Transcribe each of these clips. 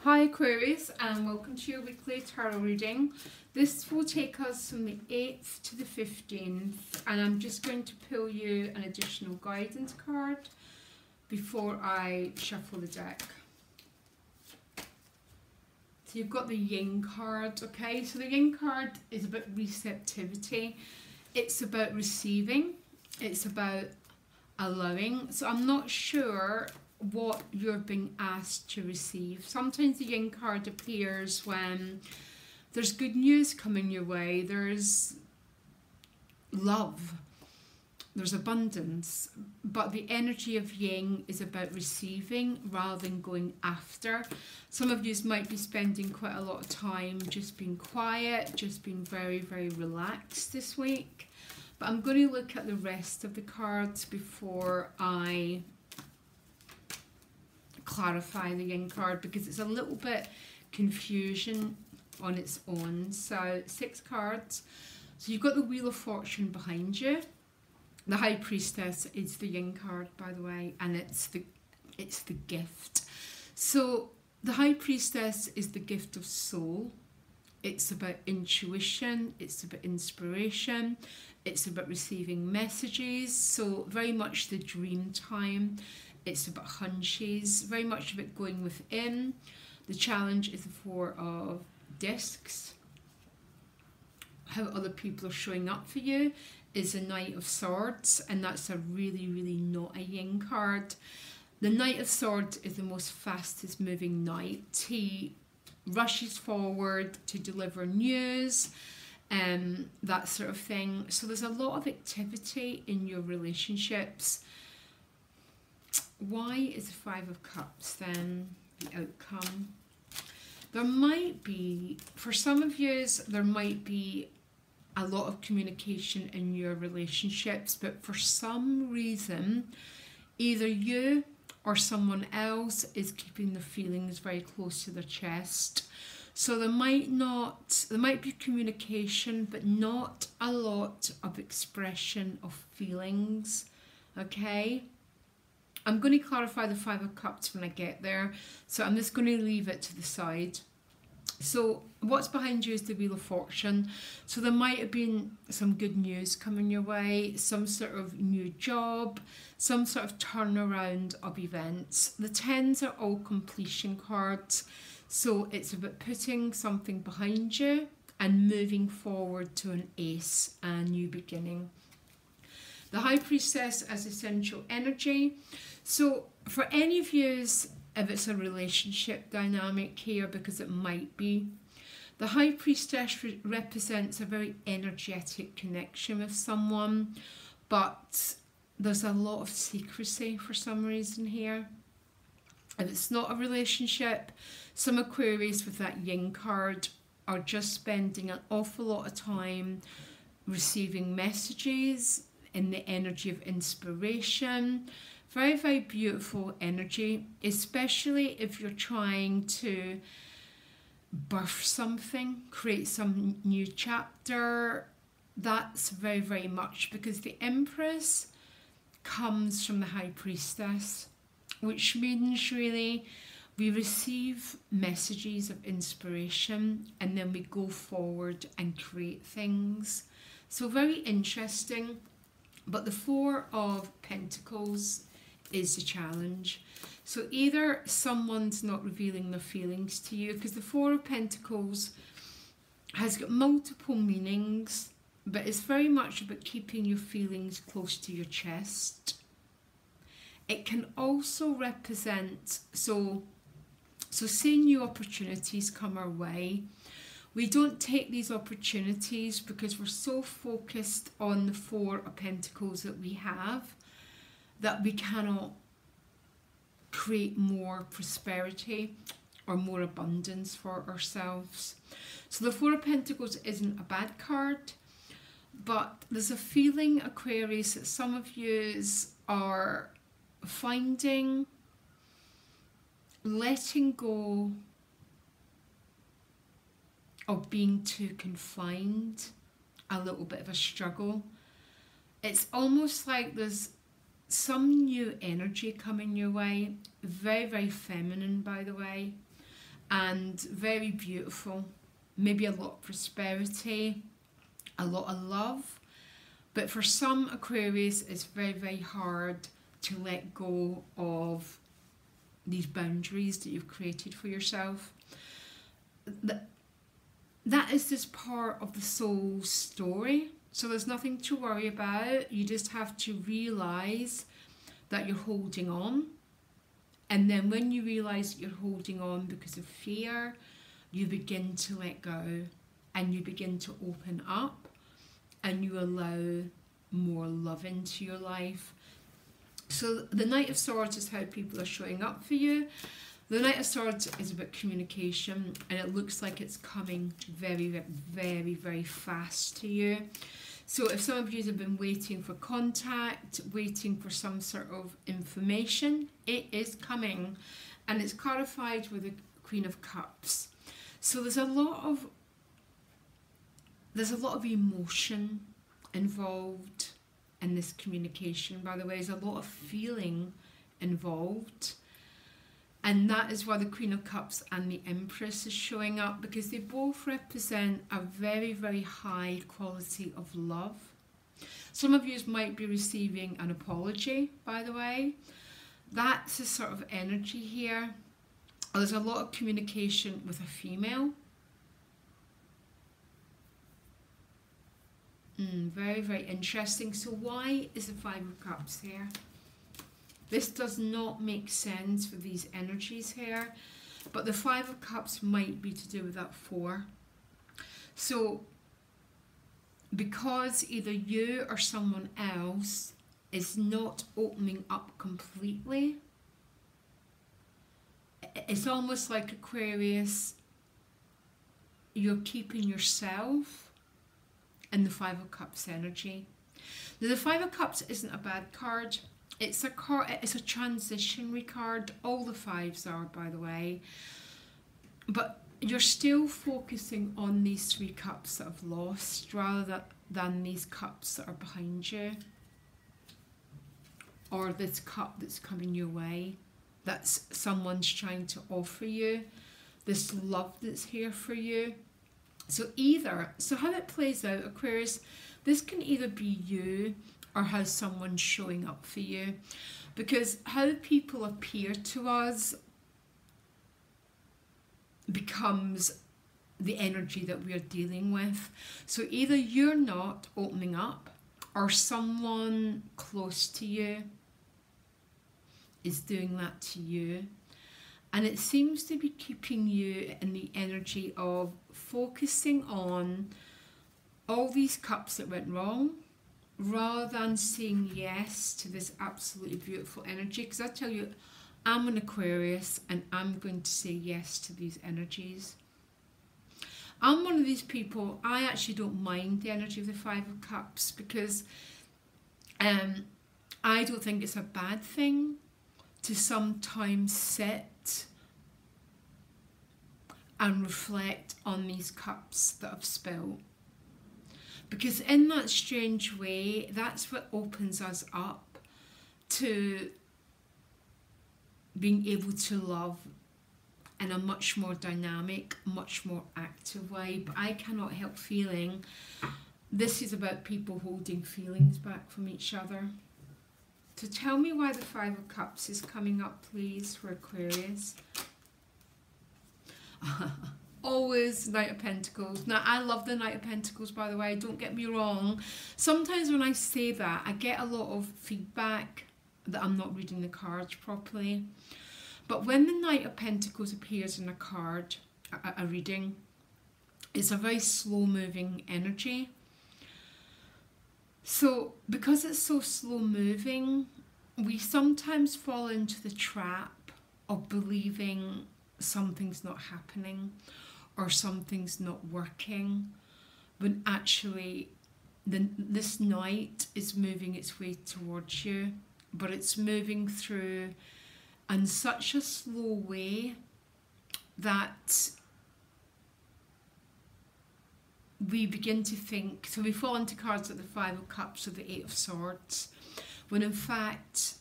Hi Aquarius, and welcome to your weekly tarot reading. This will take us from the 8th to the 15th, and I'm just going to pull you an additional guidance card before I shuffle the deck. So you've got the Yin card, okay? So the Yin card is about receptivity. It's about receiving. It's about allowing. So I'm not sure what you're being asked to receive. Sometimes the Yin card appears when there's good news coming your way, there's love, there's abundance, but the energy of Yin is about receiving rather than going after. Some of you might be spending quite a lot of time just being quiet, just being very, very relaxed this week. But I'm going to look at the rest of the cards before I clarify the Yin card, because it's a little bit confusion on its own. So 6 cards. So you've got the Wheel of Fortune behind you. The High Priestess is the Yin card, by the way, and it's the gift. So the High Priestess is the gift of soul. It's about intuition, it's about inspiration, it's about receiving messages, so very much the dream time. It's about hunches, very much about going within. The challenge is the 4 of Discs. How other people are showing up for you is a Knight of Swords, and that's a really, really not a Yin card. The Knight of Swords is the most fastest moving knight. He rushes forward to deliver news, that sort of thing. So there's a lot of activity in your relationships. Why is the 5 of Cups then the outcome? There might be, for some of you, there might be a lot of communication in your relationships, but for some reason, either you or someone else is keeping their feelings very close to their chest. So there might be communication, but not a lot of expression of feelings, okay? I'm going to clarify the 5 of Cups when I get there, so I'm just going to leave it to the side. So what's behind you is the Wheel of Fortune. So there might have been some good news coming your way, some sort of new job, some sort of turnaround of events. The 10s are all completion cards, so it's about putting something behind you and moving forward to an ace, a new beginning. The High Priestess as essential energy. So for any of you, if it's a relationship dynamic here, because it might be, the High Priestess represents a very energetic connection with someone, but there's a lot of secrecy for some reason here. If it's not a relationship, some Aquarius with that Yin card are just spending an awful lot of time receiving messages in the energy of inspiration. Very, very beautiful energy, especially if you're trying to birth something, create some new chapter. That's very, very much, because the Empress comes from the High Priestess, which means really we receive messages of inspiration and then we go forward and create things. So very interesting. But the 4 of Pentacles is the challenge. So either someone's not revealing their feelings to you, because the 4 of Pentacles has got multiple meanings, but it's very much about keeping your feelings close to your chest. It can also represent, so say new opportunities come our way. We don't take these opportunities because we're so focused on the 4 of Pentacles that we have, that we cannot create more prosperity or more abundance for ourselves. So the 4 of Pentacles isn't a bad card, but there's a feeling, Aquarius, that some of you are finding letting go of being too confined a little bit of a struggle. It's almost like there's some new energy coming your way, very, very feminine, by the way, and very beautiful. Maybe a lot of prosperity, a lot of love. But for some Aquarius, it's very, very hard to let go of these boundaries that you've created for yourself. That is just part of the soul's story. So there's nothing to worry about. You just have to realise that you're holding on. And then when you realise that you're holding on because of fear, you begin to let go and you begin to open up and you allow more love into your life. So the Knight of Swords is how people are showing up for you. The Knight of Swords is about communication, and it looks like it's coming very, very, very fast to you. So if some of you have been waiting for contact, waiting for some sort of information, it is coming, and it's clarified with the Queen of Cups. So there's a lot of emotion involved in this communication. By the way, there's a lot of feeling involved. And that is why the Queen of Cups and the Empress is showing up, because they both represent a very, very high quality of love. Some of you might be receiving an apology, by the way. That's the sort of energy here. There's a lot of communication with a female. Very, very interesting. So why is the Five of Cups here? This does not make sense for these energies here, but the Five of Cups might be to do with that 4. So because either you or someone else is not opening up completely, it's almost like Aquarius, you're keeping yourself in the Five of Cups energy. Now the Five of Cups isn't a bad card. It's a transitionary card. All the fives are, by the way. But you're still focusing on these 3 cups that have lost rather than these cups that are behind you. Or this cup that's coming your way. That's someone's trying to offer you. This love that's here for you. So how it plays out, Aquarius, this can either be you or how someone's showing up for you, because how people appear to us becomes the energy that we're dealing with. So either you're not opening up or someone close to you is doing that to you, and it seems to be keeping you in the energy of focusing on all these cups that went wrong, rather than saying yes to this absolutely beautiful energy. Because I tell you, I'm an Aquarius and I'm going to say yes to these energies. I'm one of these people, I actually don't mind the energy of the Five of Cups, because I don't think it's a bad thing to sometimes sit and reflect on these cups that have spilled. Because in that strange way, that's what opens us up to being able to love in a much more dynamic, much more active way. But I cannot help feeling this is about people holding feelings back from each other. So tell me why the Five of Cups is coming up, please, for Aquarius. Always Knight of Pentacles. Now, I love the Knight of Pentacles, by the way, don't get me wrong. Sometimes when I say that, I get a lot of feedback that I'm not reading the cards properly. But when the Knight of Pentacles appears in a card, a reading, it's a very slow-moving energy. So, because it's so slow-moving, we sometimes fall into the trap of believing something's not happening or something's not working, when actually this knight is moving its way towards you, but it's moving through in such a slow way that we begin to think, so we fall into cards like the Five of Cups or the Eight of Swords, when in fact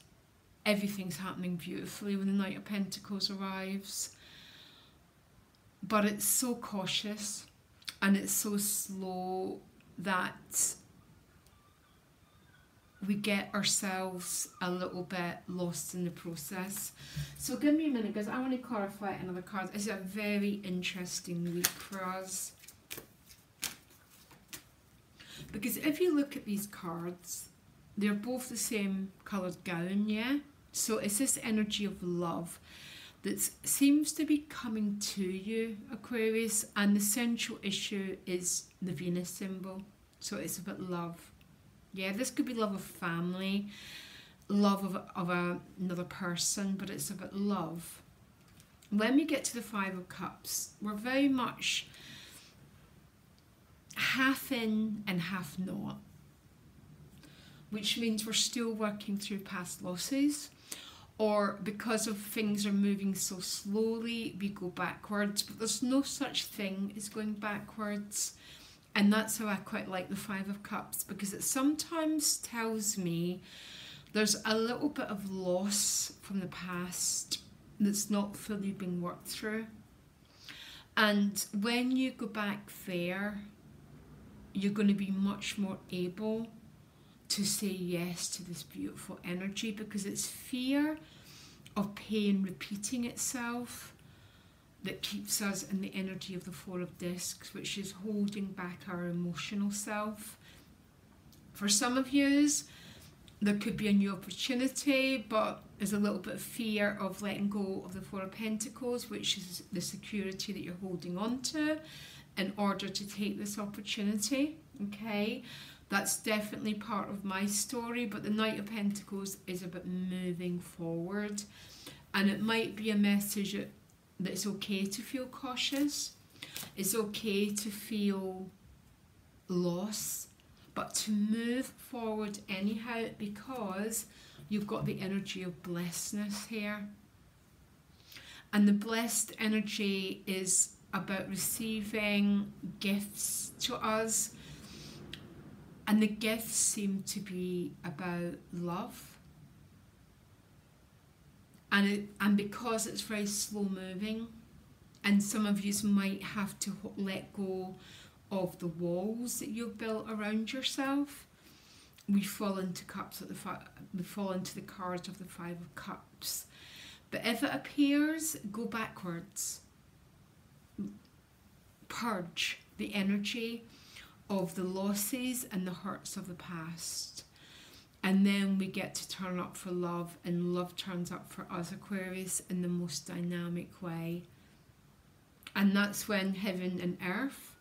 everything's happening beautifully when the Knight of Pentacles arrives. but it's so cautious and it's so slow that we get ourselves a little bit lost in the process. So give me a minute, because I want to clarify another card. It's a very interesting week for us. Because if you look at these cards, they're both the same coloured gown, yeah? So it's this energy of love that seems to be coming to you, Aquarius, and the central issue is the Venus symbol. So it's about love. Yeah, this could be love of family, love of another person, but it's about love. When we get to the Five of Cups, we're very much half in and half not, which means we're still working through past losses, or because of things are moving so slowly, we go backwards, but there's no such thing as going backwards. And that's how I quite like the Five of Cups, because it sometimes tells me there's a little bit of loss from the past that's not fully been worked through. And when you go back there, you're going to be much more able to say yes to this beautiful energy, because it's fear of pain repeating itself that keeps us in the energy of the Four of Discs, which is holding back our emotional self. For some of yous, there could be a new opportunity, but there's a little bit of fear of letting go of the Four of Pentacles, which is the security that you're holding on to in order to take this opportunity, okay? That's definitely part of my story, but the Knight of Pentacles is about moving forward, and it might be a message that it's okay to feel cautious, it's okay to feel loss, but to move forward anyhow, because you've got the energy of blessedness here. And the blessed energy is about receiving gifts to us, and the gifts seem to be about love. And because it's very slow moving, and some of you might have to let go of the walls that you've built around yourself, we fall into the cards of the Five of Cups. But if it appears, go backwards. Purge the energy of the losses and the hurts of the past. And then we get to turn up for love, and love turns up for us, Aquarius, in the most dynamic way. And that's when heaven and earth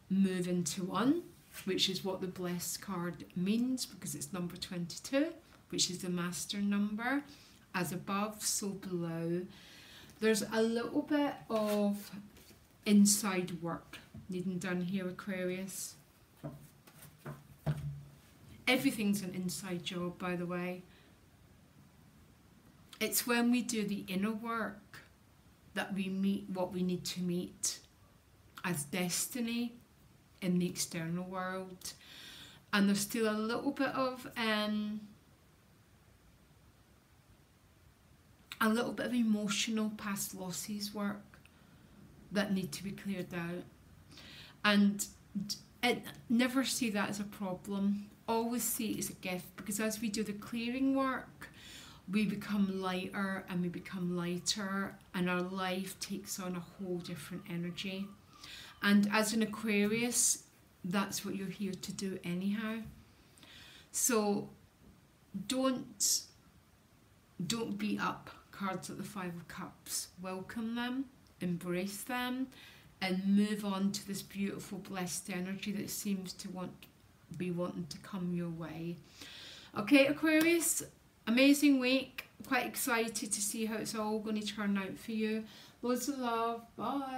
move into one, which is what the blessed card means, because it's number 22, which is the master number. As above, so below. There's a little bit of inside work needing done here, Aquarius. Everything's an inside job, by the way. It's when we do the inner work that we meet what we need to meet as destiny in the external world. And there's still a little bit of emotional past losses work that need to be cleared out. And never see that as a problem. Always see it as a gift, because as we do the clearing work, we become lighter and we become lighter, and our life takes on a whole different energy. And as an Aquarius, that's what you're here to do anyhow. So don't beat up cards at the Five of Cups. Welcome them, embrace them, and move on to this beautiful blessed energy that seems to be wanting to come your way. Okay, Aquarius, amazing week. Quite excited to see how it's all going to turn out for you. Loads of love. Bye.